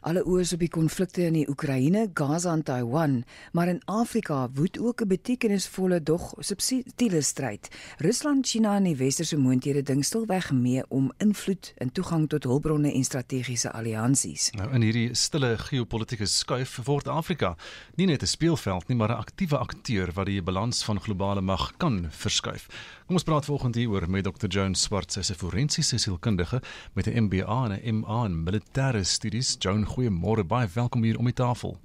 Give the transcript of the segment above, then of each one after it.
Alle oë is op die konflikte in die Oekraïne, Gaza en Taiwan, maar in Afrika woed ook 'n betekenisvolle dog subtiele stryd. Rusland, China en die westerse moondhede ding stilweg mee om invloed en toegang tot hulpbronne en strategiese alliansies. Nou, in hierdie stille geopolitiese skuif word Afrika nie net 'n speelveld nie, maar 'n aktiewe akteur wat die balans van globale mag kan verskuif. Kom ons praat volgende hieroor met Dr. Joan Swart, sy is 'n forensiese sielkundige met 'n MBA en 'n MA in militêre studies. Joan, goeiemôre, baie welkom hier om die tafel.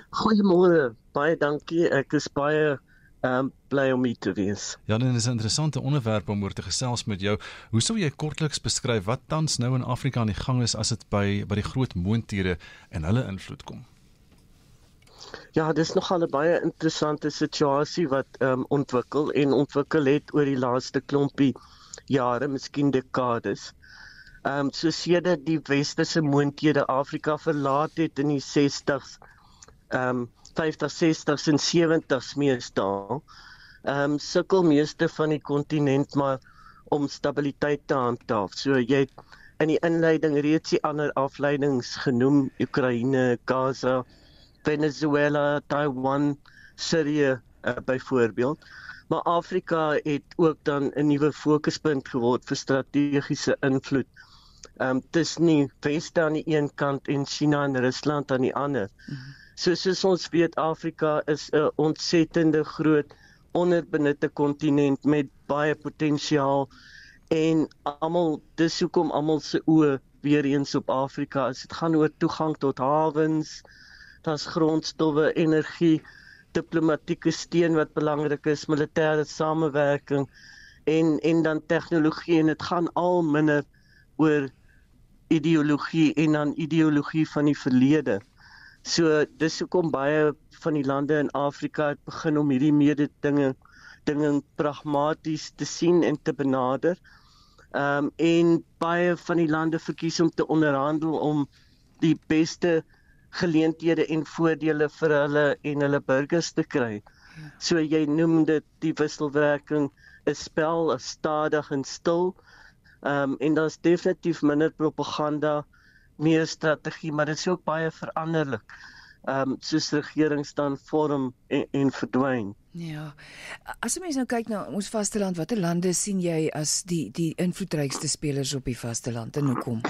Goeiemôre, baie dankie. Ek is baie bly om hier te wees. Ja, dit is 'n interessante onderwerp om oor te gesels met jou. Hoe sou jy kortliks beskryf wat tans nou in Afrika aan die gang is as dit by die groot moondhede en hulle invloed kom? Ja, dis nogal 'n baie interessante situasie wat ontwikkel het oor die laaste klompie jare, miskien dekades. So sedert die westerse moondhede Afrika verlaat het in die 60s, 50s, 60s en 70s meestal, sukkel meeste van die kontinent maar om stabiliteit te handhaaf. So jy het in die inleiding reeds die ander afleidings genoem, Oekraïne, Gaza, Venezuela, Taiwan, Syrië byvoorbeeld. Maar Afrika het ook dan 'n nuwe fokuspunt geword vir strategiese invloed. Tussen die Weste aan die een kant en China en Rusland aan die ander. Soos ons weet, Afrika is 'n ontsettende groot onderbenutte kontinent met baie potensiaal en dis hoekom almal se oë weer eens op Afrika is. Dit gaan oor toegang tot hawens, daar's grondstowwe, energie, diplomatieke steun wat belangrik is, militêre samewerking en dan tegnologie, en dit gaan al minder oor ideologie en dan ideologie van die verlede. So dis hoekom baie van die lande in Afrika het begin om hierdie mededinging pragmaties te sien en te benader. En baie van die lande verkies om te onderhandel om die beste geleenthede en voordele vir hulle en hulle burgers te kry. So jy noem dit die wisselwerking, 'n spel, is stadig en stil. En daar's definitief minder propaganda, meer strategie, maar dit is ook baie veranderlik. Soos regerings dan vorm en verdwyn. Ja, as 'n mens nou kyk na ons vasteland, watter lande sien jy as die invloedrykste spelers op die vasteland en hoekom?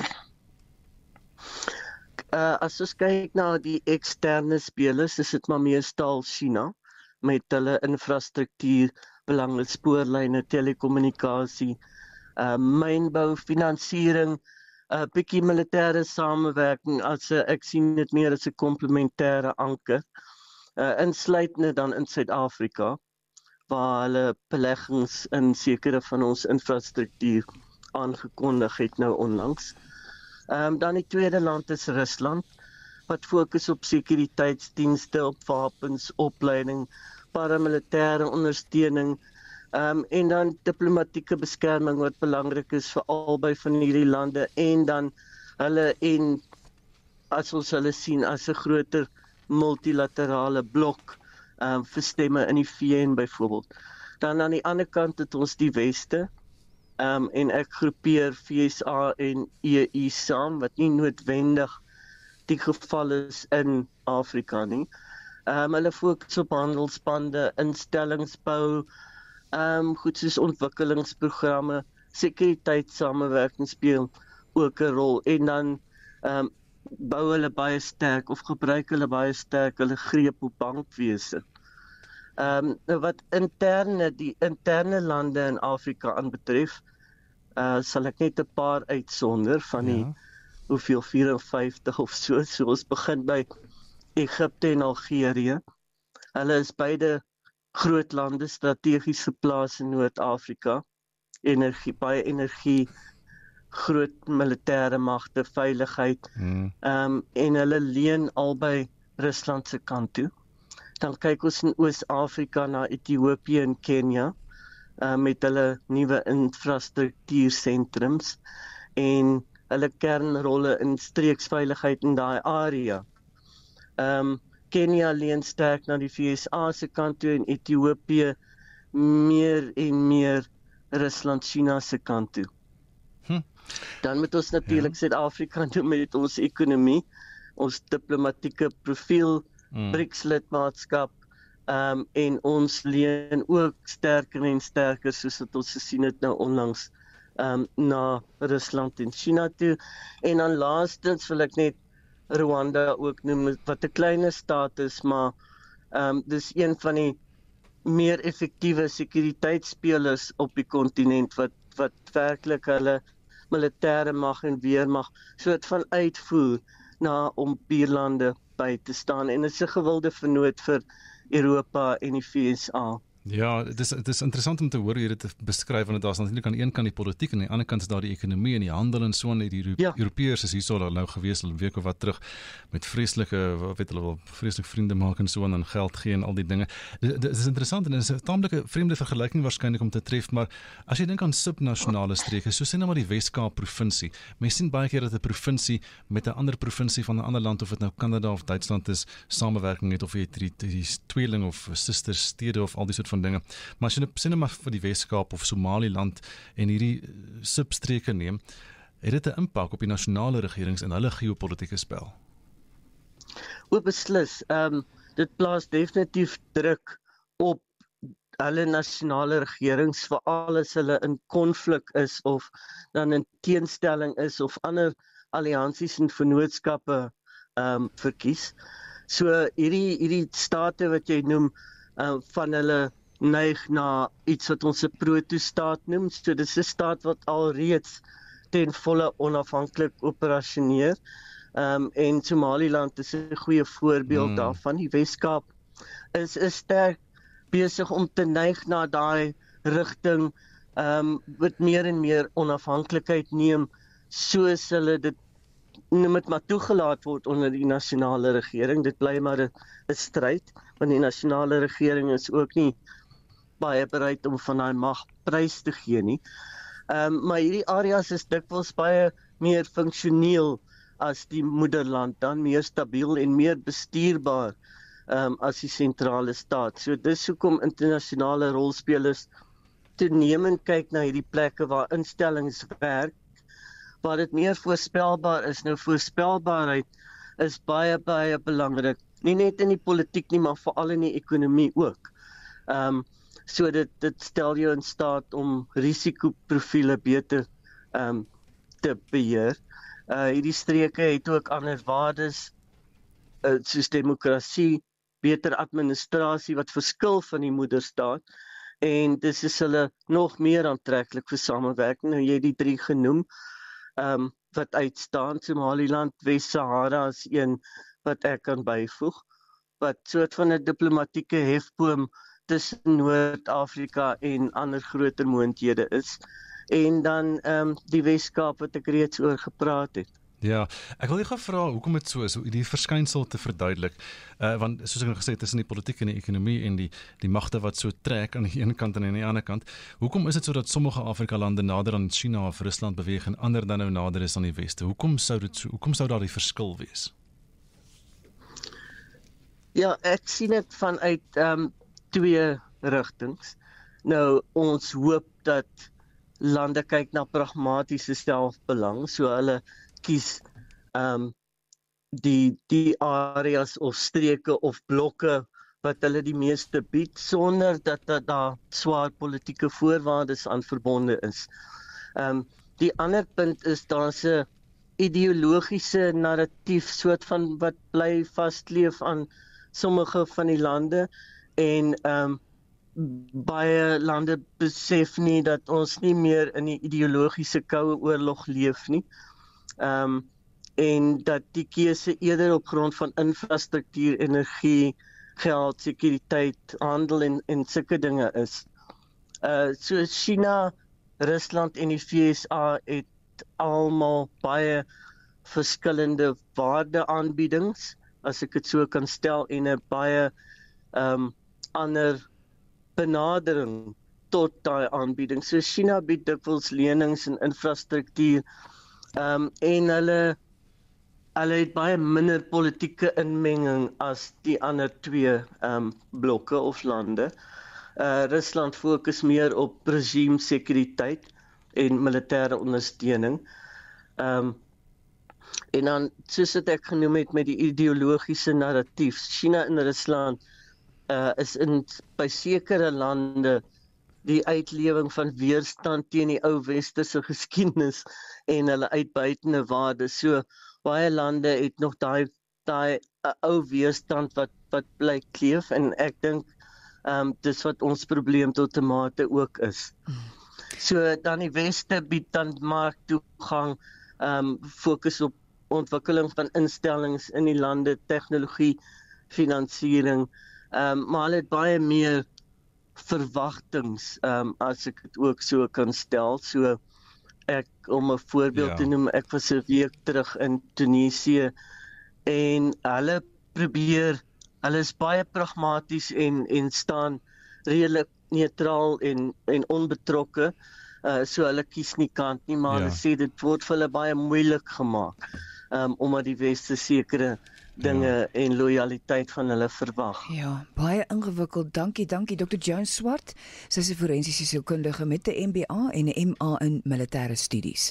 As ons kyk na die eksterne spelers, is dit maar meestal China, met hulle infrastruktuur, belangrike spoorlyne, telekommunikasie, mynbou, finansiering, bietjie militêre samewerking, ek sien dit meer as 'n komplementêre anker, insluitende dan in Suid-Afrika, waar hulle beleggings in sekere van ons infrastruktuur aangekondig het nou onlangs. Dan die tweede land is Rusland, wat fokus op sekuriteitsdienste, op wapens, opleiding, paramilitêre ondersteuning, en dan diplomatieke beskerming wat belangrik is vir albei van hierdie lande, en dan hulle as ons hulle sien as 'n groter multilaterale blok vir stemme in die VN byvoorbeeld. Dan aan die ander kant het ons die Weste, en ek groepeer VSA en EU saam, wat nie noodwendig die geval is in Afrika nie. Hulle fokus op handelsbande, instellingsbou, goed soos ontwikkelingsprogramme, sekuriteitssamewerking speel ook 'n rol, en dan bou hulle baie sterk of gebruik hulle baie sterk hulle greep op bankwese. Wat die interne lande in Afrika aanbetref, sal ek net 'n paar uitsonder van die hoeveel 54 of so. So ons begin by Egipte en Algerië. Hulle is beide groot lande, strategies geplaas in Noord-Afrika. Baie energie, groot militêre magte, veiligheid. En hulle leun albei Rusland se kant toe. Dan kyk ons in Oos-Afrika na Ethiopië en Kenia, met hulle nuwe infrastruktuursentrums en hulle kernrolle in streeksveiligheid in daai area. Kenia leun sterk na die VSA se kant toe en Ethiopië meer en meer Rusland, China se kant toe. Dan moet ons natuurlik Suid-Afrika doen met ons ekonomie, ons diplomatieke profiel, BRICS-lidmaatskap, en ons leen ook sterker en sterker, soos wat ons gesien het nou onlangs, na Rusland en China toe. En dan laastens wil ek net Rwanda ook noem, wat 'n kleiner staat is, maar dis een van die meer effektiewe sekuriteitsspelers op die kontinent, wat werklik hulle militêre mag en weermag soort van uitvoer om buurlande by te staan. En dit is 'n gewilde vennoot vir Europa en die VSA. Ja, dit is interessant om te hoor hoe jy dit beskryf, want daar is natuurlik aan die een kant die politiek en aan die ander kant is daar die ekonomie en die handel en so, en die Europeërs is hierso nou gewees 'n week of wat terug met vreeslike vriende maak en so, en dan geld gee en al die dinge. Dit is interessant en dit is 'n taamlike vreemde vergelyking waarskynlik om te tref, maar as jy dink aan subnasionale streke, so sê nou maar die Wes-Kaap provinsie. Mens sien baie keer dat 'n provinsie met 'n ander provinsie van 'n ander land, of dit nou Kanada of Duitsland is, samewerking het, of jy het die tweeling of sisterstede of al die soort van dinge. Maar as jy sê net maar vir die Wes-Kaap of Somaliland en hierdie substreke neem, het dit 'n impak op die nasionale regerings en hulle geopolitiese spel? Beslis. Dit plaas definitief druk op hulle nasionale regerings, veral as hulle in konflik is of dan in teenstelling is of ander alliansies en vennootskappe verkies. So hierdie state wat jy noem, van hulle neig na iets wat ons 'n proto-staat noem. So dis 'n staat wat alreeds ten volle onafhanklik operasioneer. En Somaliland is 'n goeie voorbeeld daarvan. Die Wes-Kaap is sterk besig om te neig na daai rigting, wat meer en meer onafhanklikheid neem, soos hulle dit maar toegelaat word onder die nasionale regering. Dit bly maar 'n stryd, want die nasionale regering is ook nie baie bereid om van daai mag prys te gee nie. Maar hierdie areas is dikwels baie meer funksioneel as die moederland, dan meer stabiel en meer bestuurbaar as die sentrale staat. So dis hoekom internasionale rolspelers toenemend kyk na hierdie plekke waar instellings werk, waar dit meer voorspelbaar is. Nou voorspelbaarheid is baie belangrik, nie net in die politiek nie, maar veral in die ekonomie ook. So dit stel jou in staat om risikoprofiele beter te beheer. Hierdie streke het ook ander waardes, soos demokrasie, beter administrasie wat verskil van die moederstaat, en dis is hulle nog meer aantreklik vir samewerking. Nou jy het die 3 genoem, wat uitstaan. Somaliland, Wes-Sahara is een wat ek kan byvoeg, wat soort van 'n diplomatieke hefboom tussen Noord-Afrika en ander groter moondhede is. En dan die Wes-Kaap wat ek reeds oor gepraat het. Ja, ek wil jou vra hoekom dit so is, die verskynsel te verduidelik, want soos ek nou gesê het, tussen die politiek en die ekonomie en die magte wat so trek aan die ene kant en aan die ander kant, hoekom is dit so dat sommige Afrika-lande nader aan China of Rusland beweeg en ander dan nou nader is aan die Weste? Hoekom sou daar die verskil wees? Ja, ek sien dit vanuit 2 rigtings. Nou, ons hoop dat lande kyk na pragmatiese selfbelang, so hulle kies die areas of streke of blokke wat hulle die meeste bied, sonder dat daar swaar politieke voorwaardes aan verbonde is. Die ander punt is daar's 'n ideologiese narratief soort van wat bly vasleef aan sommige van die lande, en baie lande besef nie dat ons nie meer in die ideologiese koue oorlog leef nie. En dat die keuse eerder op grond van infrastruktuur, energie, geld, sekuriteit, handel en sulke dinge is. So China, Rusland en die VSA het almal baie verskillende waardeaanbiedings, as ek dit so kan stel, en 'n baie ander benadering tot daai aanbieding. So China bied dikwels lenings en infrastruktuur, en hulle het baie minder politieke inmenging as die ander 2 blokke of lande. Rusland fokus meer op regime sekuriteit, en militêre ondersteuning. En dan, soos wat ek genoem het met die ideologiese narratief, China en Rusland is by sekere lande die uitlewing van weerstand teen die ou westerse geskiedenis en hulle uitbuitende waardes. So baie lande het nog daai ou weerstand wat bly kleef, en ek dink dis wat ons probleem tot 'n mate ook is. So dan die Weste bied dan marktoegang, fokus op ontwikkeling van instellings in die lande, tegnologie, finansiering, maar hulle het baie meer verwagtings, as ek dit ook so kan stel. So om 'n voorbeeld te noem, ek was 'n week terug in Tunesië en hulle is baie pragmaties en staan redelik neutraal en onbetrokke. So hulle kies nie kant nie, maar hulle sê dit word vir hulle baie moeilik gemaak, omdat die Weste sekere dinge en lojaliteit van hulle verwag. Ja, baie ingewikkeld. Dankie Dr. Joan Swart. Sy is 'n forensiese sielkundige met 'n MBA en 'n MA in militêre studies.